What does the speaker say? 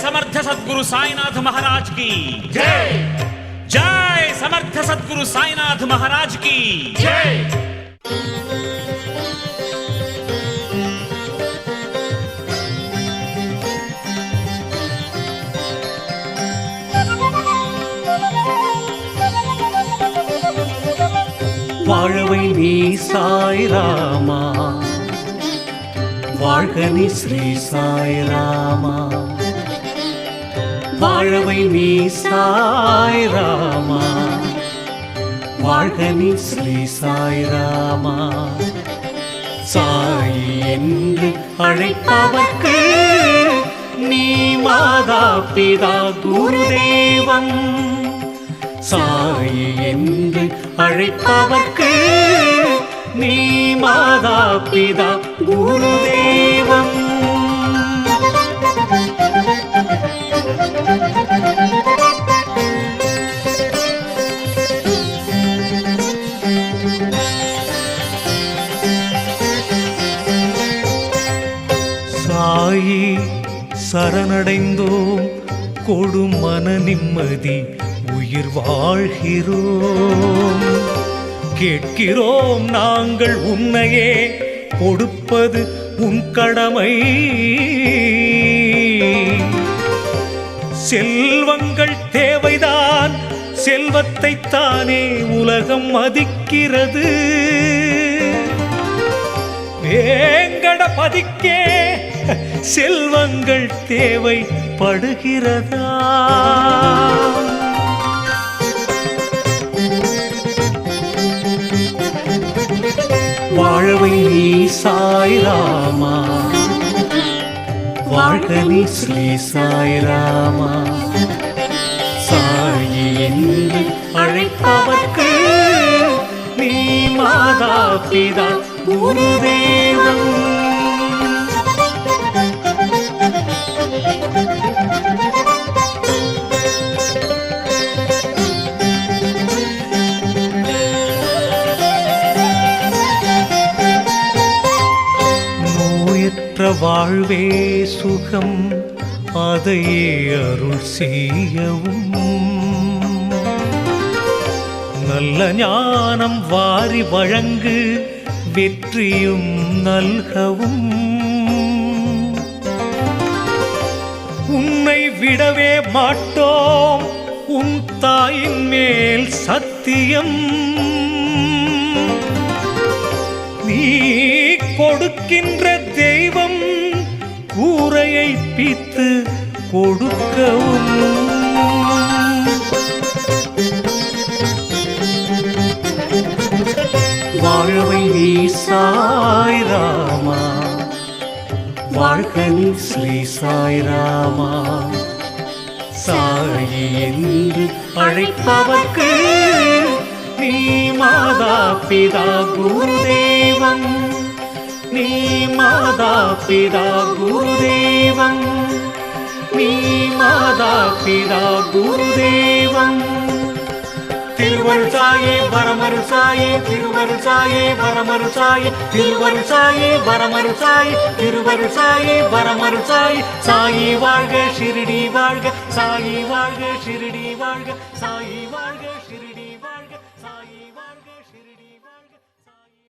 समर्थ सद्गुरु साईनाथ महाराज की जय। जय समर्थ सद्गुरु साईनाथ महाराज की जय। வாழவை நீ சாய் ராமா, வாழ்க நீ ஸ்ரீ சாய் ராமா. வாழவை நீ சாய் ராமா, வாழ்க நீ ஸ்ரீ சாய் ராமா. சாய் என்று அழைப்பவர்க்கு நீ மாதா பிதா குரு தெய்வம். சாய் என்று அழைப்பவர்க்கு நீ மாதா பிதா குரு தெய்வம். சாயி சரணடைந்தோம், கொடும் மன நிம்மதி உயிர் வாழ்கிறோம். கேட்கிறோம் நாங்கள் உன்னையே, கொடுப்பது உன் கடமை. செல்வங்கள் தேவைதான், செல்வத்தை தானே உலகம் மதிக்கிறது. வேங்கடபதிக்கே செல்வங்கள் தேவைப்படுகிறதா? வாழவை நீ சாய் ராமா, வாழ்க நீ ஸ்ரீ சாய் ராமா. சாய் என்று அழைப்பவர்க்கு நீ மாதா பிதா குரு தெய்வம். வாழ்வே சுகம், அதையே அருள் செய்யவும். நல்ல ஞானம் வாரி வழங்கு, வெற்றியும் நல்கவும். உன்னை விடவே மாட்டோம், உன் தாயின் மேல் சத்தியம். நீ கொடுக்கின்ற தெய்வம், கூரையை பித்து கொடுக்கவும். வாழவை நீ சாய் ராமா, வாழ்க நீ ஸ்ரீ சாய் ராமா. சாய் என்று அழைப்பவர்க்கு நீ மாதா பிதா குரு தெய்வம். நீ மாதா பிதா குரு தெய்வம். நீ மாதா பிதா குரு தெய்வம். திருவருள் சாயே வரமருள் சாயே, திருவருள் சாயே வரமருள் சாயே, திருவருள் சாயே வரமருள் சாயே, திருவருள் சாயே வரமருள் சாயே. சாயி வாழ்க ஷிரடி வாழ்க, சாயி வாழ்க ஷிரடி வாழ்க, சாயி வாழ்க ஷிரடி.